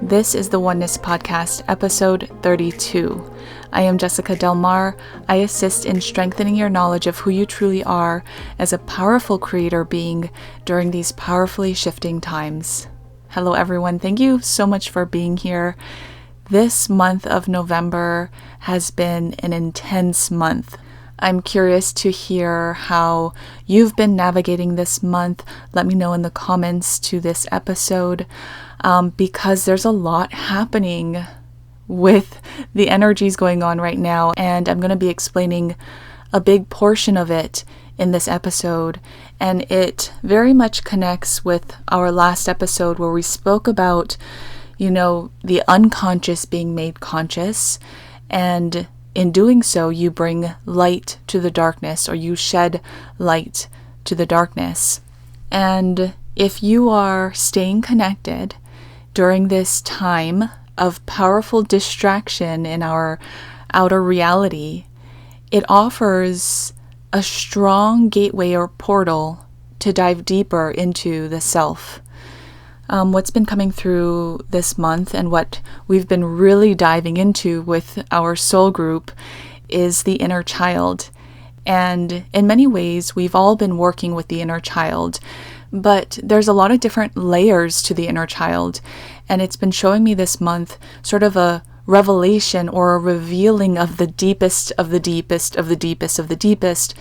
This is the Oneness Podcast, episode 32. I am Jessica Delmar. I assist in strengthening your knowledge of who you truly are as a powerful creator being during these powerfully shifting times. Hello, everyone. Thank you so much for being here. This month of November has been an intense month. I'm curious to hear how you've been navigating this month. Let me know in the comments to this episode, because there's a lot happening with the energies going on right now, and I'm going to be explaining a big portion of it in this episode, and it very much connects with our last episode where we spoke about, the unconscious being made conscious, and in doing so, you bring light to the darkness, or you shed light to the darkness. And if you are staying connected during this time of powerful distraction in our outer reality, it offers a strong gateway or portal to dive deeper into the self. What's been coming through this month and what we've been really diving into with our soul group is the inner child. And in many ways, we've all been working with the inner child, but there's a lot of different layers to the inner child. And it's been showing me this month sort of a revelation or a revealing of the deepest of the deepest of the deepest of the deepest,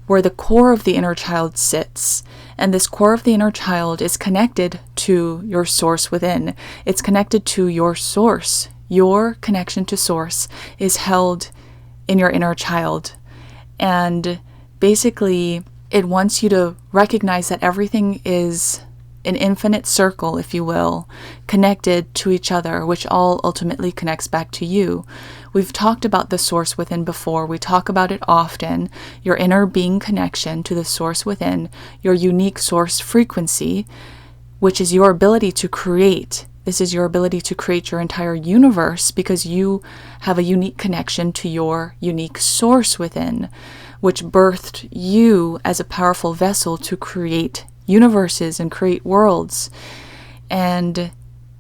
where the core of the inner child sits. And this core of the inner child is connected to your source within. It's connected to your source. Your connection to source is held in your inner child. And basically, it wants you to recognize that everything is an infinite circle, if you will, connected to each other, which all ultimately connects back to you. We've talked about the source within before. We talk about it often. Your inner being connection to the source within, your unique source frequency, which is your ability to create. This is your ability to create your entire universe because you have a unique connection to your unique source within, which birthed you as a powerful vessel to create universes and create worlds. And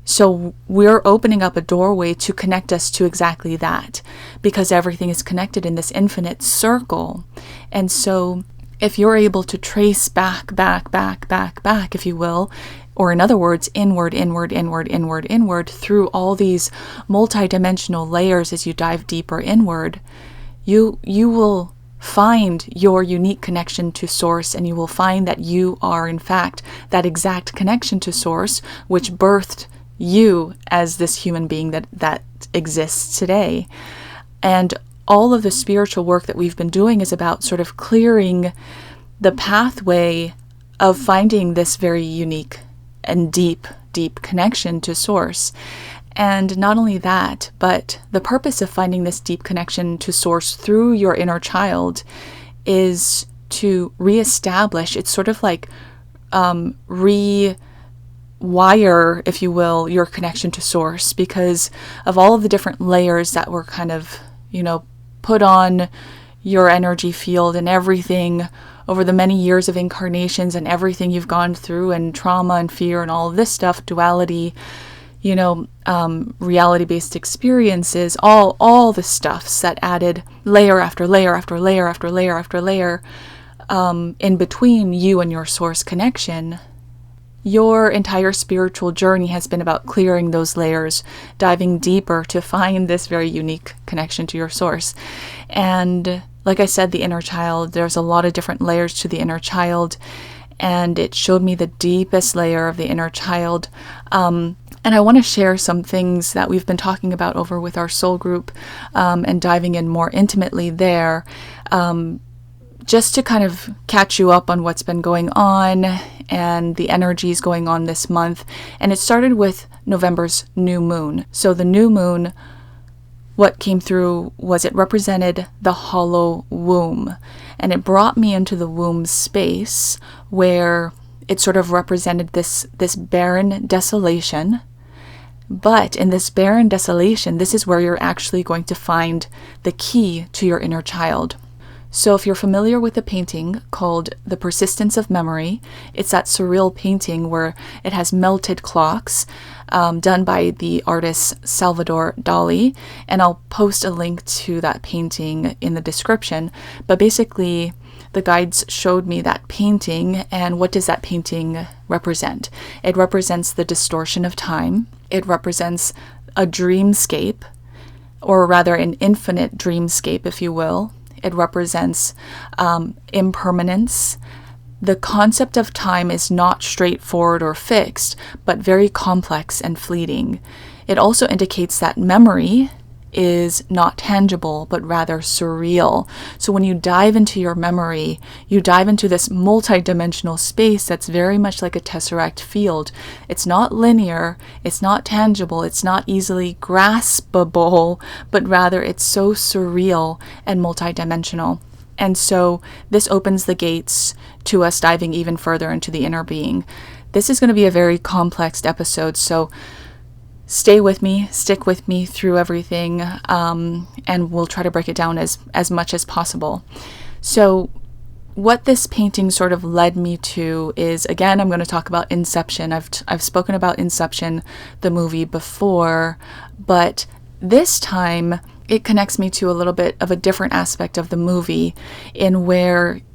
so we're opening up a doorway to connect us to exactly that, because everything is connected in this infinite circle. And so if you're able to trace back, if you will, or in other words, inward, through all these multidimensional layers as you dive deeper inward, you will find your unique connection to source, and you will find that you are in fact that exact connection to source which birthed you as this human being that exists today. And all of the spiritual work that we've been doing is about sort of clearing the pathway of finding this very unique and deep connection to source. And not only that, but the purpose of finding this deep connection to source through your inner child is to reestablish, it's sort of like rewire, if you will, your connection to source, because of all of the different layers that were kind of, put on your energy field and everything over the many years of incarnations and everything you've gone through, and trauma and fear and all of this stuff, duality, reality-based experiences, all the stuffs that added layer after layer after layer after layer after layer in between you and your source connection. Your entire spiritual journey has been about clearing those layers, diving deeper to find this very unique connection to your source. And like I said, the inner child, there's a lot of different layers to the inner child, and it showed me the deepest layer of the inner child. And I want to share some things that we've been talking about over with our soul group, and diving in more intimately there, just to kind of catch you up on what's been going on and the energies going on this month. And it started with November's new moon. So the new moon, what came through was it represented the hollow womb. And it brought me into the womb space where it sort of represented this barren desolation. But in this barren desolation, this is where you're actually going to find the key to your inner child. So if you're familiar with the painting called The Persistence of Memory, it's that surreal painting where it has melted clocks, done by the artist Salvador Dali. And I'll post a link to that painting in the description. But basically, the guides showed me that painting, and what does that painting represent? It represents the distortion of time. It represents a dreamscape, or rather an infinite dreamscape, if you will. It represents impermanence. The concept of time is not straightforward or fixed, but very complex and fleeting. It also indicates that memory is not tangible, but rather surreal. So when you dive into your memory, you dive into this multi-dimensional space that's very much like a tesseract field. It's not linear, it's not tangible, it's not easily graspable, but rather it's so surreal and multi-dimensional. And so this opens the gates to us diving even further into the inner being. This is going to be a very complex episode, so stay with me, stick with me through everything, and we'll try to break it down as much as possible. So what this painting sort of led me to is, again, I'm going to talk about Inception. I've spoken about Inception, the movie, before, but this time it connects me to a little bit of a different aspect of the movie,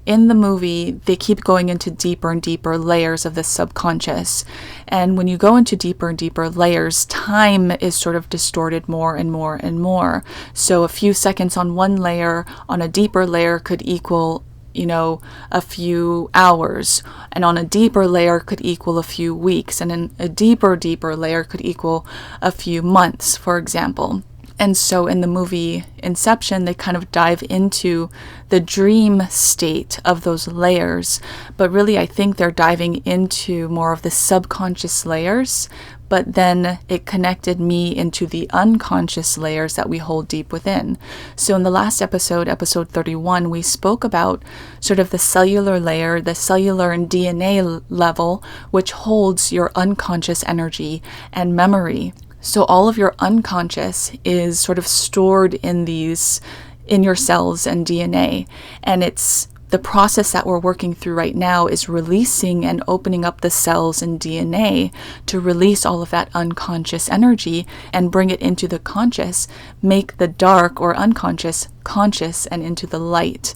in the movie, they keep going into deeper and deeper layers of the subconscious. And when you go into deeper and deeper layers, time is sort of distorted more and more and more. So a few seconds on one layer, on a deeper layer, could equal, a few hours. And on a deeper layer could equal a few weeks. And then a deeper layer could equal a few months, for example. And so in the movie Inception, they kind of dive into the dream state of those layers. But really, I think they're diving into more of the subconscious layers. But then it connected me into the unconscious layers that we hold deep within. So in the last episode 31, we spoke about sort of the cellular layer, the cellular and DNA level, which holds your unconscious energy and memory. So all of your unconscious is sort of stored in your cells and DNA. And it's the process that we're working through right now is releasing and opening up the cells and DNA to release all of that unconscious energy and bring it into the conscious, make the dark or unconscious conscious and into the light,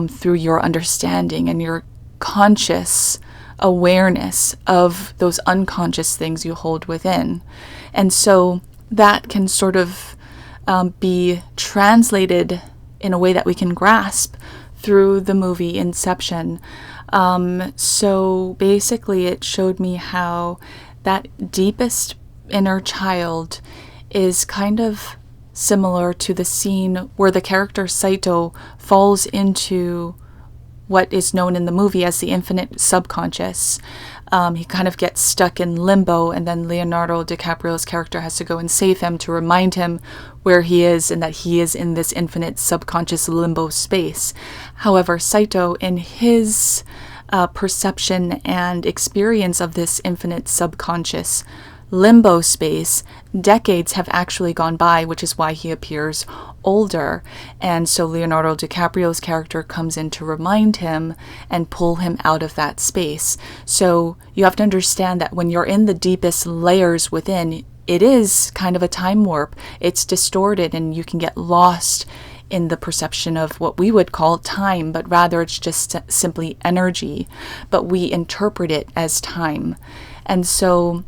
through your understanding and your conscious awareness of those unconscious things you hold within. And so that can sort of be translated in a way that we can grasp through the movie Inception. So basically it showed me how that deepest inner child is kind of similar to the scene where the character Saito falls into what is known in the movie as the infinite subconscious. He kind of gets stuck in limbo, and then Leonardo DiCaprio's character has to go and save him to remind him where he is and that he is in this infinite subconscious limbo space. However, Saito, in his perception and experience of this infinite subconscious limbo space, decades have actually gone by, which is why he appears older. And so Leonardo DiCaprio's character comes in to remind him and pull him out of that space. So you have to understand that when you're in the deepest layers within, it is kind of a time warp. It's distorted and you can get lost in the perception of what we would call time, but rather it's just simply energy, but we interpret it as time. And so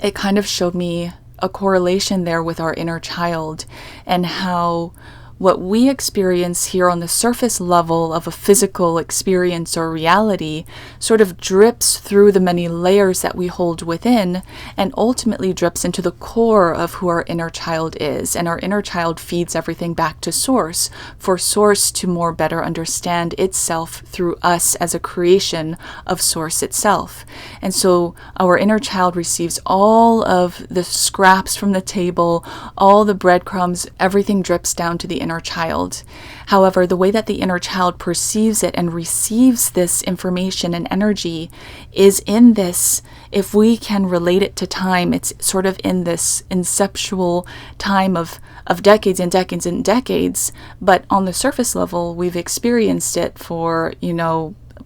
it kind of showed me a correlation there with our inner child and how what we experience here on the surface level of a physical experience or reality sort of drips through the many layers that we hold within and ultimately drips into the core of who our inner child is. And our inner child feeds everything back to Source, for Source to more better understand itself through us as a creation of Source itself. And so our inner child receives all of the scraps from the table, all the breadcrumbs, everything drips down to the inner child. However, the way that the inner child perceives it and receives this information and energy is in this, if we can relate it to time, it's sort of in this inceptual time of decades and decades and decades. But on the surface level, we've experienced it for,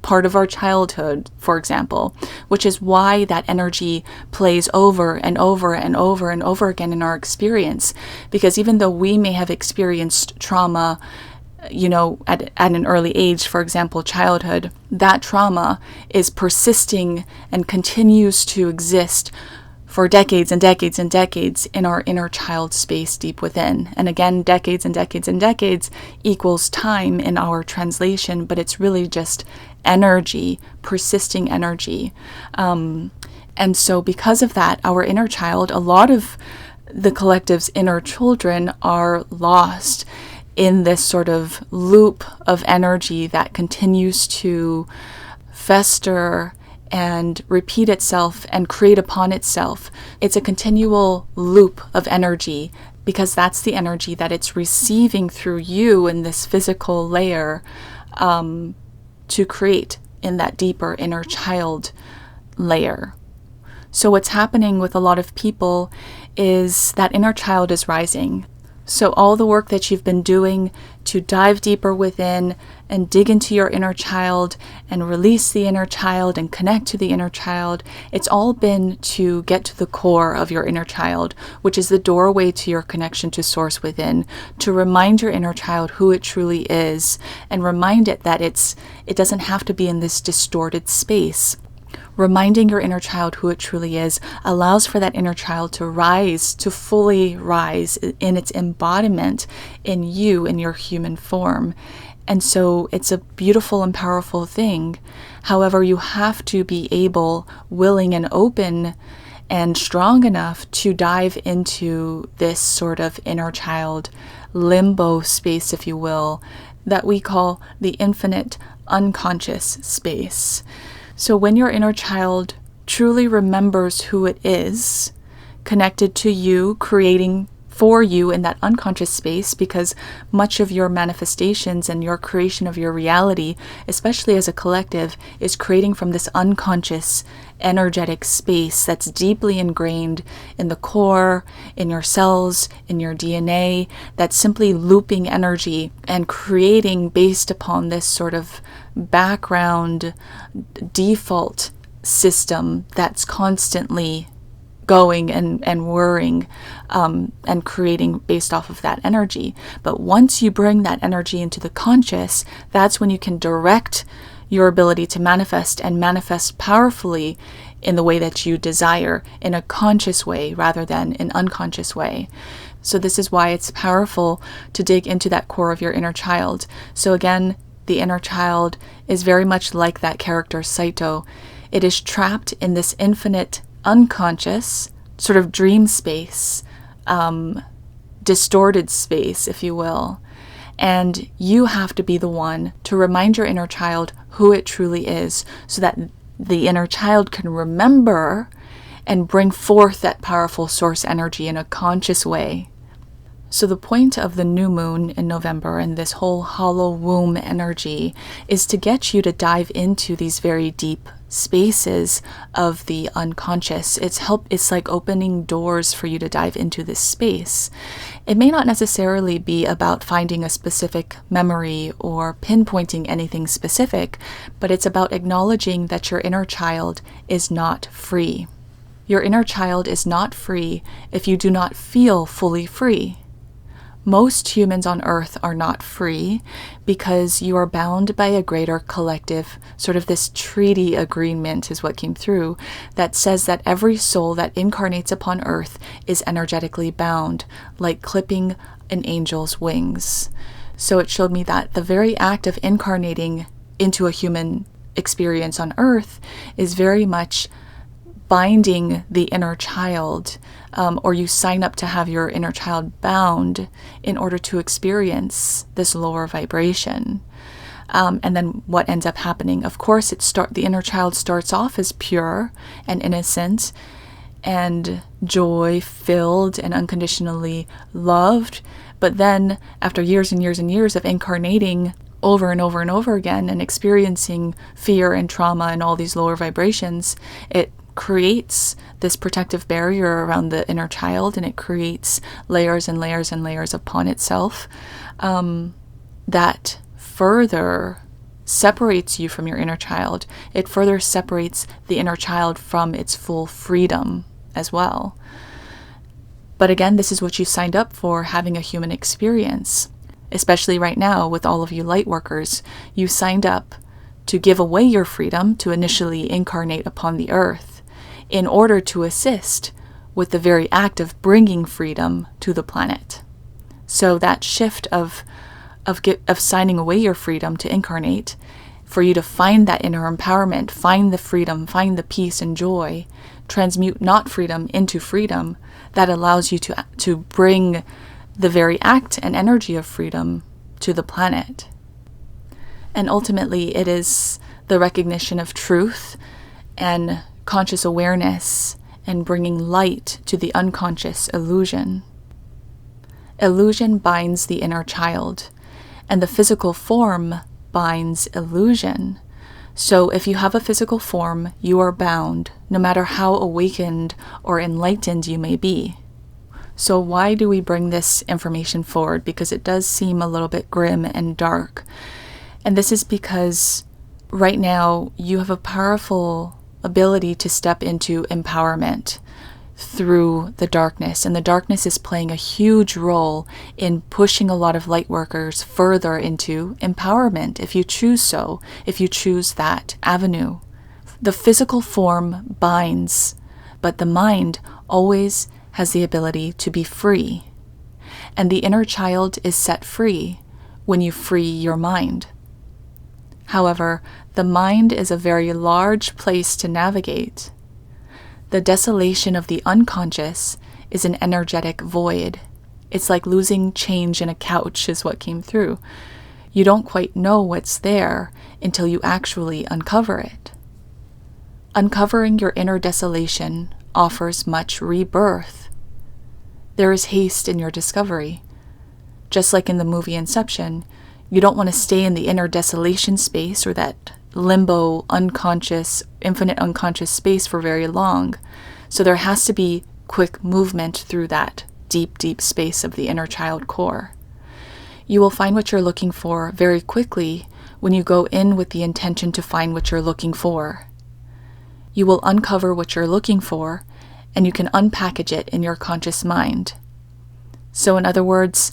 part of our childhood, for example, which is why that energy plays over and over and over and over again in our experience. Because even though we may have experienced trauma, at an early age, for example, childhood, that trauma is persisting and continues to exist for decades and decades and decades in our inner child space deep within. And again, decades and decades and decades equals time in our translation, but it's really just energy, persisting energy. And so because of that, our inner child, a lot of the collective's inner children are lost in this sort of loop of energy that continues to fester and repeat itself and create upon itself. It's a continual loop of energy because that's the energy that it's receiving through you in this physical layer to create in that deeper inner child layer. So what's happening with a lot of people is that inner child is rising. So all the work that you've been doing to dive deeper within and dig into your inner child and release the inner child and connect to the inner child, it's all been to get to the core of your inner child, which is the doorway to your connection to source within, to remind your inner child who it truly is and remind it that it doesn't have to be in this distorted space. Reminding your inner child who it truly is allows for that inner child to rise, to fully rise in its embodiment in you, in your human form. And so it's a beautiful and powerful thing. However, you have to be able, willing and open and strong enough to dive into this sort of inner child limbo space, if you will, that we call the infinite unconscious space. So when your inner child truly remembers who it is, connected to you, creating for you in that unconscious space, because much of your manifestations and your creation of your reality, especially as a collective, is creating from this unconscious energetic space that's deeply ingrained in the core, in your cells, in your DNA, that's simply looping energy and creating based upon this sort of background default system that's constantly going and whirring and creating based off of that energy. But once you bring that energy into the conscious, that's when you can direct your ability to manifest and manifest powerfully in the way that you desire, in a conscious way rather than an unconscious way. So this is why it's powerful to dig into that core of your inner child. So again, the inner child is very much like that character Saito. It is trapped in this infinite unconscious sort of dream space, distorted space, if you will. And you have to be the one to remind your inner child who it truly is, so that the inner child can remember and bring forth that powerful source energy in a conscious way. So the point of the new moon in November and this whole hollow womb energy is to get you to dive into these very deep spaces of the unconscious. It's like opening doors for you to dive into this space. It may not necessarily be about finding a specific memory or pinpointing anything specific, but it's about acknowledging that your inner child is not free. Your inner child is not free if you do not feel fully free. Most humans on Earth are not free because you are bound by a greater collective, sort of this treaty agreement is what came through, that says that every soul that incarnates upon Earth is energetically bound, like clipping an angel's wings. So it showed me that the very act of incarnating into a human experience on Earth is very much binding the inner child, or you sign up to have your inner child bound in order to experience this lower vibration. And then what ends up happening? Of course, the inner child starts off as pure and innocent, and joy filled and unconditionally loved. But then after years and years and years of incarnating over and over and over again and experiencing fear and trauma and all these lower vibrations, it creates this protective barrier around the inner child, and it creates layers and layers and layers upon itself that further separates you from your inner child. It further separates the inner child from its full freedom as well. But again, this is what you signed up for, having a human experience. Especially right now with all of you light workers, you signed up to give away your freedom to initially incarnate upon the earth in order to assist with the very act of bringing freedom to the planet. So that shift of signing away your freedom to incarnate, for you to find that inner empowerment, find the freedom, find the peace and joy, transmute not freedom into freedom, that allows you to bring the very act and energy of freedom to the planet. And ultimately, it is the recognition of truth and conscious awareness and bringing light to the unconscious illusion. Illusion binds the inner child, and the physical form binds illusion. So if you have a physical form, you are bound, no matter how awakened or enlightened you may be. So why do we bring this information forward? Because it does seem a little bit grim and dark. And this is because right now you have a powerful ability to step into empowerment through the darkness. And the darkness is playing a huge role in pushing a lot of light workers further into empowerment, if you choose so, if you choose that avenue. The physical form binds, but the mind always has the ability to be free. And the inner child is set free when you free your mind. However, the mind is a very large place to navigate. The desolation of the unconscious is an energetic void. It's like losing change in a couch is what came through. You don't quite know what's there until you actually uncover it. Uncovering your inner desolation offers much rebirth. There is haste in your discovery. Just like in the movie Inception, you don't want to stay in the inner desolation space or that limbo, unconscious, infinite unconscious space for very long. So there has to be quick movement through that deep, deep space of the inner child core. You will find what you're looking for very quickly when you go in with the intention to find what you're looking for. You will uncover what you're looking for, and you can unpackage it in your conscious mind. So in other words,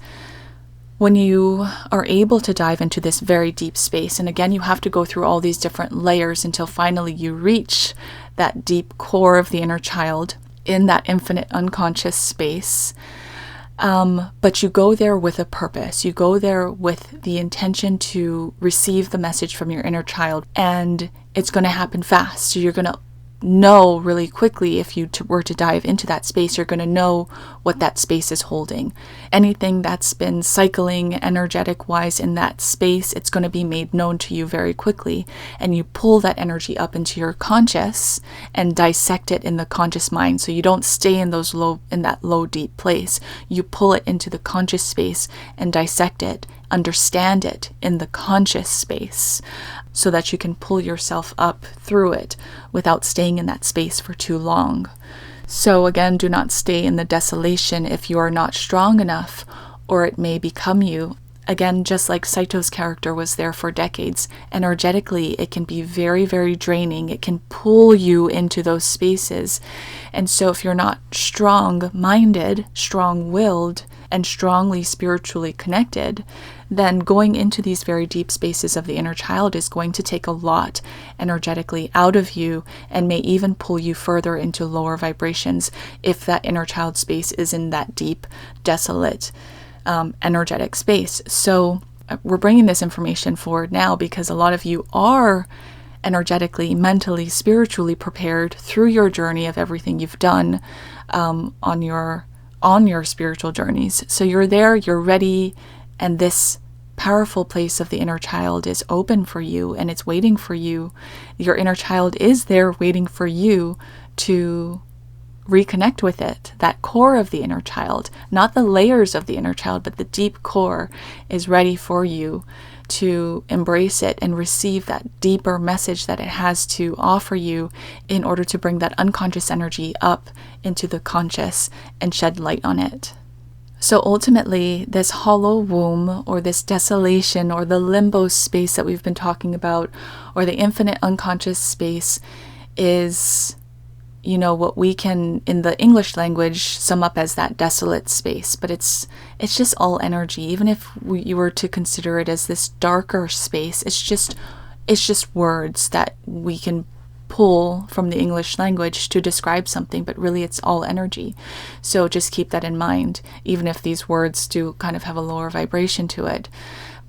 when you are able to dive into this very deep space, and again, you have to go through all these different layers until finally you reach that deep core of the inner child in that infinite unconscious space. But you go there with a purpose. You go there with the intention to receive the message from your inner child, and it's going to happen fast. So you're going to know really quickly, if you were to dive into that space, you're going to know what that space is holding. Anything that's been cycling energetic wise in that space, it's going to be made known to you very quickly, and you pull that energy up into your conscious and dissect it in the conscious mind. So you don't stay in that low deep place. You pull it into the conscious space and dissect it, understand it in the conscious space, so that you can pull yourself up through it without staying in that space for too long. So again, do not stay in the desolation if you are not strong enough, or it may become you. Again, just like Saito's character was there for decades, energetically it can be very, very draining. It can pull you into those spaces. And so if you're not strong-minded, strong-willed, and strongly spiritually connected, then going into these very deep spaces of the inner child is going to take a lot energetically out of you, and may even pull you further into lower vibrations if that inner child space is in that deep, desolate, energetic space. So we're bringing this information forward now because a lot of you are energetically, mentally, spiritually prepared through your journey of everything you've done on your spiritual journeys. So you're there, you're ready, and this powerful place of the inner child is open for you, and it's waiting for you. Your inner child is there waiting for you to reconnect with it, that core of the inner child, not the layers of the inner child, but the deep core is ready for you to embrace it and receive that deeper message that it has to offer you in order to bring that unconscious energy up into the conscious and shed light on it. So ultimately, this hollow womb, or this desolation, or the limbo space that we've been talking about, or the infinite unconscious space is, what we can, in the English language, sum up as that desolate space. But it's just all energy. Even if you were to consider it as this darker space, it's just words that we can pull from the English language to describe something, but really it's all energy. So just keep that in mind, even if these words do kind of have a lower vibration to it.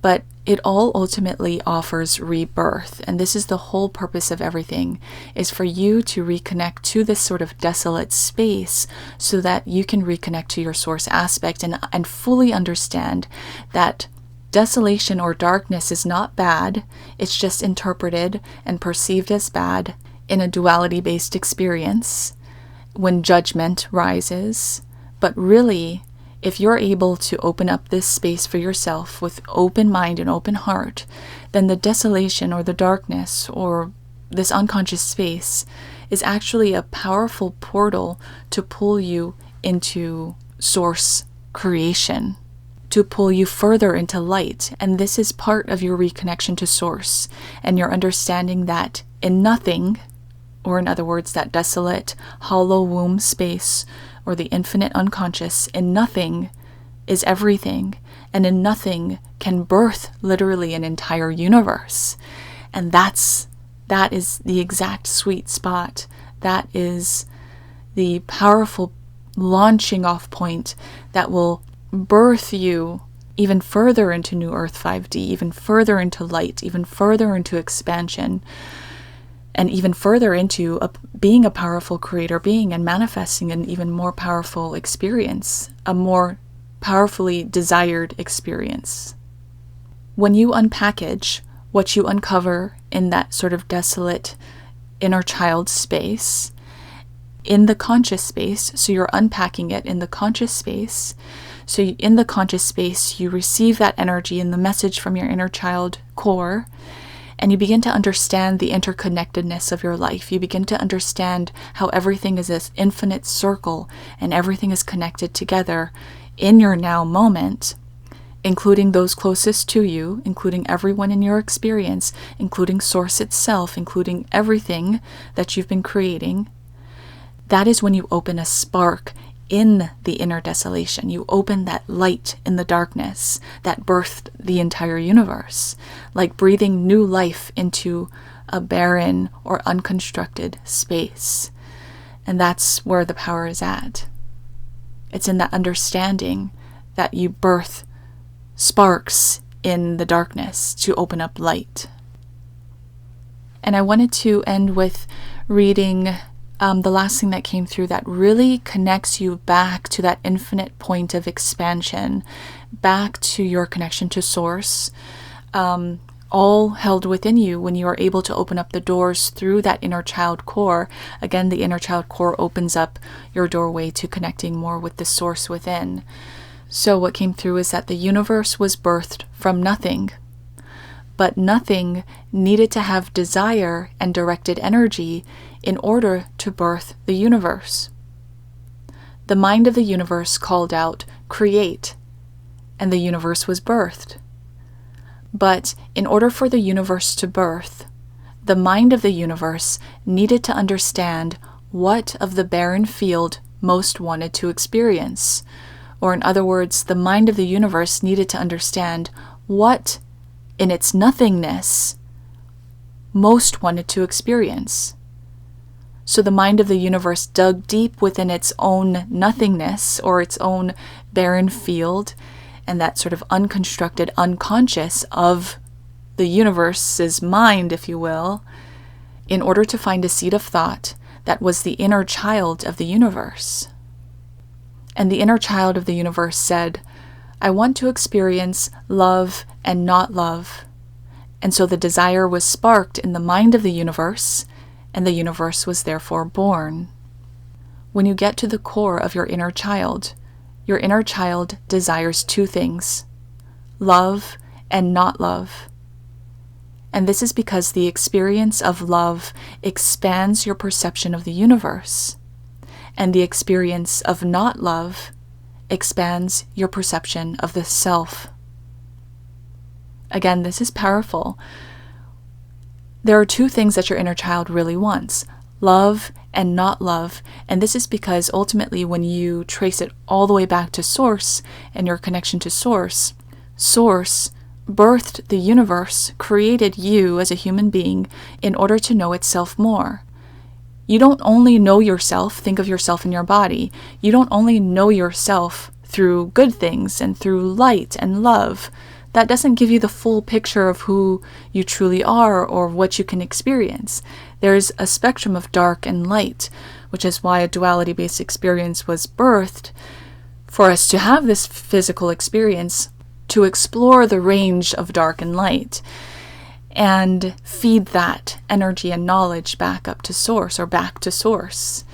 But it all ultimately offers rebirth. And this is the whole purpose of everything, is for you to reconnect to this sort of desolate space so that you can reconnect to your source aspect and fully understand that desolation or darkness is not bad. It's just interpreted and perceived as bad in a duality-based experience when judgment rises. But really, if you're able to open up this space for yourself with open mind and open heart, then the desolation or the darkness or this unconscious space is actually a powerful portal to pull you into source creation, to pull you further into light. And this is part of your reconnection to source and your understanding that in nothing, or in other words, that desolate, hollow womb space, or the infinite unconscious, in nothing is everything, and in nothing can birth literally an entire universe. And that is the exact sweet spot. That is the powerful launching off point that will birth you even further into New Earth 5D, even further into light, even further into expansion, and even further into being a powerful creator being and manifesting an even more powerful experience, a more powerfully desired experience. When you unpackage what you uncover in that sort of desolate inner child space, in the conscious space, so you're unpacking it in the conscious space, so in the conscious space you receive that energy and the message from your inner child core, and you begin to understand the interconnectedness of your life. You begin to understand how everything is this infinite circle and everything is connected together in your now moment, including those closest to you, including everyone in your experience, including Source itself, including everything that you've been creating. That is when you open a spark in the inner desolation. You open that light in the darkness that birthed the entire universe, like breathing new life into a barren or unconstructed space. And that's where the power is at. It's in that understanding that you birth sparks in the darkness to open up light. And I wanted to end with reading the last thing that came through that really connects you back to that infinite point of expansion, back to your connection to Source, all held within you when you are able to open up the doors through that inner child core. Again, the inner child core opens up your doorway to connecting more with the Source within. So what came through is that the universe was birthed from nothing, but nothing needed to have desire and directed energy in order to birth the universe. The mind of the universe called out, "Create," and the universe was birthed. But in order for the universe to birth, the mind of the universe needed to understand what of the barren field most wanted to experience. Or in other words, the mind of the universe needed to understand what, in its nothingness, most wanted to experience. So the mind of the universe dug deep within its own nothingness, or its own barren field, and that sort of unconstructed unconscious of the universe's mind, if you will, in order to find a seed of thought that was the inner child of the universe. And the inner child of the universe said, "I want to experience love and not love." And so the desire was sparked in the mind of the universe, and the universe was therefore born. when you get to the core of your inner child desires two things: love and not love. And this is because the experience of love expands your perception of the universe, and the experience of not love expands your perception of the self. Again, this is powerful. There are two things that your inner child really wants: love and not love. And this is because ultimately, when you trace it all the way back to Source and your connection to Source, Source birthed the universe, created you as a human being in order to know itself more. You don't only know yourself, think of yourself in your body. You don't only know yourself through good things and through light and love. That doesn't give you the full picture of who you truly are or what you can experience. There's a spectrum of dark and light, which is why a duality-based experience was birthed, for us to have this physical experience, to explore the range of dark and light, and feed that energy and knowledge back up to Source, or back to Source.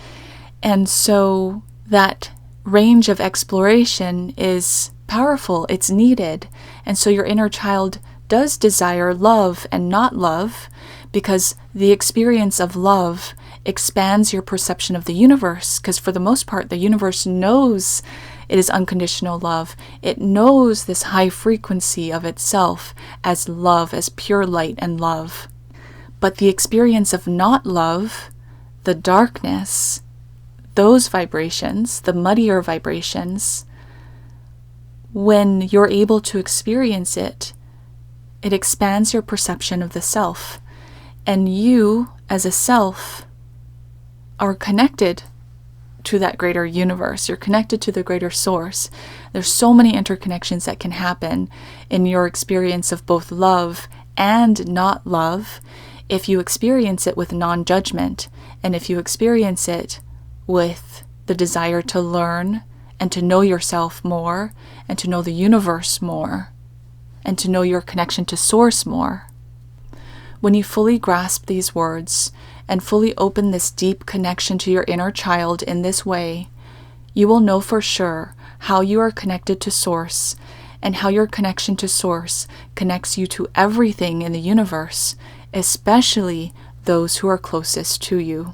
And so that range of exploration is powerful, it's needed. And so your inner child does desire love and not love, because the experience of love expands your perception of the universe, because for the most part, the universe knows it is unconditional love. It knows this high frequency of itself as love, as pure light and love. But the experience of not love, the darkness, those vibrations, the muddier vibrations, when you're able to experience it, it expands your perception of the self. And you, as a self, are connected to that greater universe. You're connected to the greater Source. There's so many interconnections that can happen in your experience of both love and not love if you experience it with non-judgment, and if you experience it with the desire to learn and to know yourself more, and to know the universe more, and to know your connection to Source more. When you fully grasp these words and fully open this deep connection to your inner child in this way, you will know for sure how you are connected to Source, and how your connection to Source connects you to everything in the universe, especially those who are closest to you.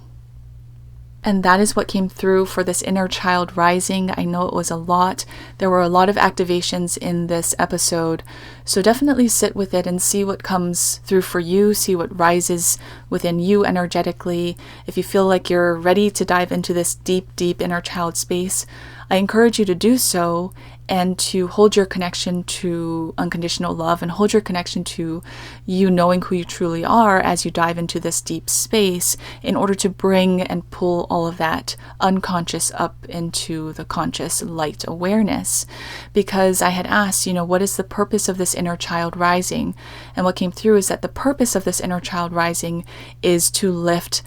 And that is what came through for this inner child rising. I know it was a lot. There were a lot of activations in this episode. So definitely sit with it and see what comes through for you, see what rises within you energetically. If you feel like you're ready to dive into this deep, deep inner child space, I encourage you to do so, and to hold your connection to unconditional love, and hold your connection to you knowing who you truly are as you dive into this deep space, in order to bring and pull all of that unconscious up into the conscious light awareness. Because I had asked, what is the purpose of this inner child rising? And what came through is that the purpose of this inner child rising is to lift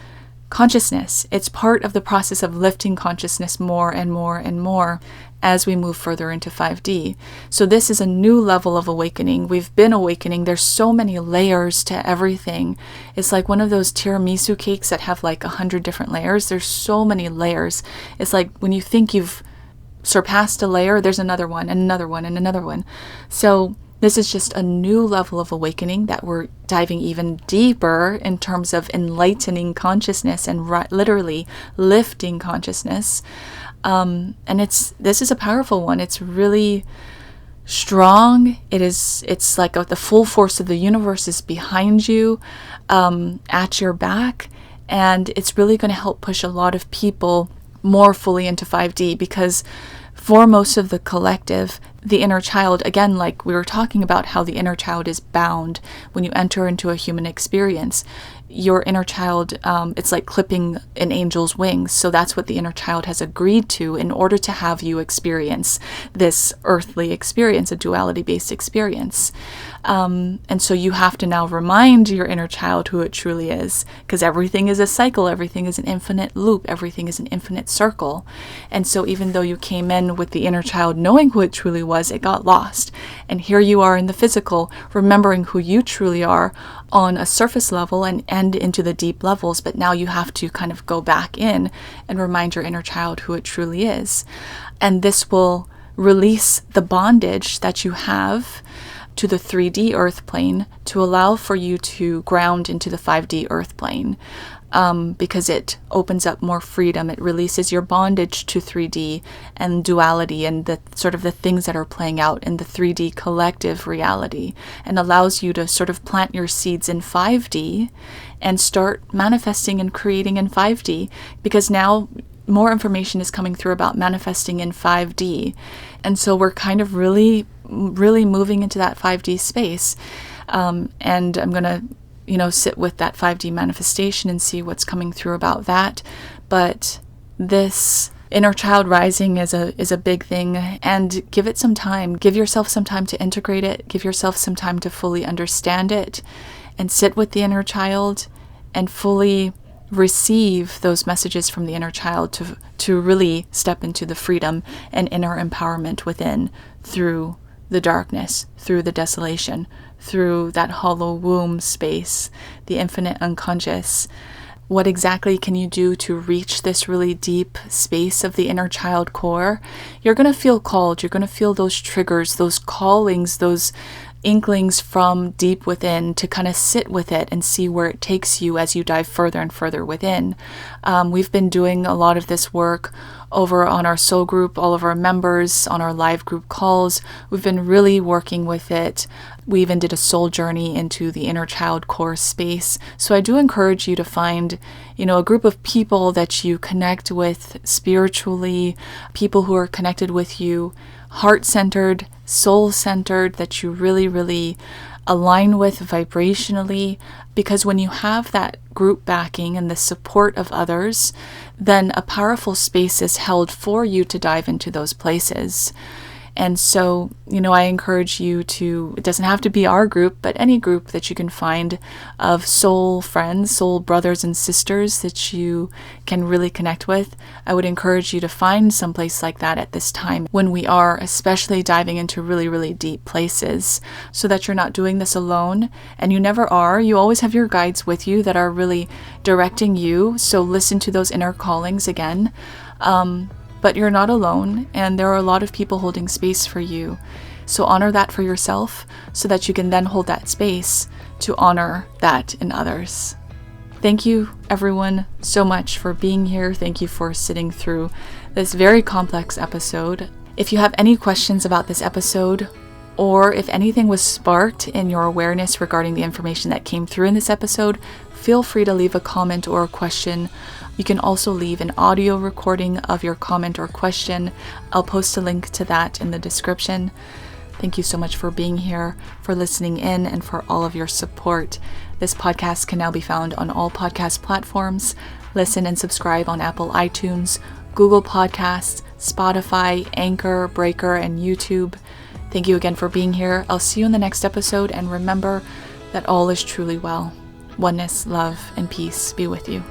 consciousness. It's part of the process of lifting consciousness more and more and more as we move further into 5D. So this is a new level of awakening. We've been awakening. There's so many layers to everything. It's like one of those tiramisu cakes that have like 100 different layers. There's so many layers. It's like when you think you've surpassed a layer, there's another one and another one and another one. So this is just a new level of awakening that we're diving even deeper in terms of enlightening consciousness and literally lifting consciousness. And this is a powerful one. It's really strong. It's like the full force of the universe is behind you, at your back. And it's really going to help push a lot of people more fully into 5D, because for most of the collective, the inner child, again, like we were talking about how the inner child is bound when you enter into a human experience. Your inner child, it's like clipping an angel's wings. So that's what the inner child has agreed to in order to have you experience this earthly experience, a duality-based experience. And so you have to now remind your inner child who it truly is, because everything is a cycle, everything is an infinite loop, everything is an infinite circle. And so even though you came in with the inner child knowing who it truly was, it got lost. And here you are in the physical, remembering who you truly are on a surface level and into the deep levels. But now you have to kind of go back in and remind your inner child who it truly is. And this will release the bondage that you have to the 3D earth plane to allow for you to ground into the 5D earth plane. Because it opens up more freedom. It releases your bondage to 3D and duality and the sort of the things that are playing out in the 3D collective reality, and allows you to sort of plant your seeds in 5D and start manifesting and creating in 5D, because now more information is coming through about manifesting in 5D. And so we're kind of really moving into that 5D space. And I'm going to sit with that 5D manifestation and see what's coming through about that. But this inner child rising is a big thing, and give it some time. Give yourself some time to integrate it. Give yourself some time to fully understand it, and sit with the inner child and fully receive those messages from the inner child to really step into the freedom and inner empowerment within, through the darkness, through the desolation, through that hollow womb space, the infinite unconscious. What exactly can you do to reach this really deep space of the inner child core? You're going to feel called. You're going to feel those triggers, those callings, those inklings from deep within, to kind of sit with it and see where it takes you as you dive further and further within. We've been doing a lot of this work over on our soul group, all of our members on our live group calls. We've been really working with it. We even did a soul journey into the inner child core space. So I do encourage you to find, a group of people that you connect with spiritually, people who are connected with you, heart-centered, soul-centered, that you really, really align with vibrationally. Because when you have that group backing and the support of others, then a powerful space is held for you to dive into those places. And so, I encourage you to, it doesn't have to be our group, but any group that you can find of soul friends, soul brothers and sisters that you can really connect with. I would encourage you to find some place like that at this time, when we are especially diving into really, really deep places, so that you're not doing this alone. And you never are. You always have your guides with you that are really directing you. So listen to those inner callings again. But you're not alone, and there are a lot of people holding space for you. So honor that for yourself, so that you can then hold that space to honor that in others. Thank you, everyone, so much for being here. Thank you for sitting through this very complex episode. If you have any questions about this episode, or if anything was sparked in your awareness regarding the information that came through in this episode, feel free to leave a comment or a question. You can also leave an audio recording of your comment or question. I'll post a link to that in the description. Thank you so much for being here, for listening in, and for all of your support. This podcast can now be found on all podcast platforms. Listen and subscribe on Apple iTunes, Google Podcasts, Spotify, Anchor, Breaker, and YouTube. Thank you again for being here. I'll see you in the next episode, and remember that all is truly well. Oneness, love, and peace be with you.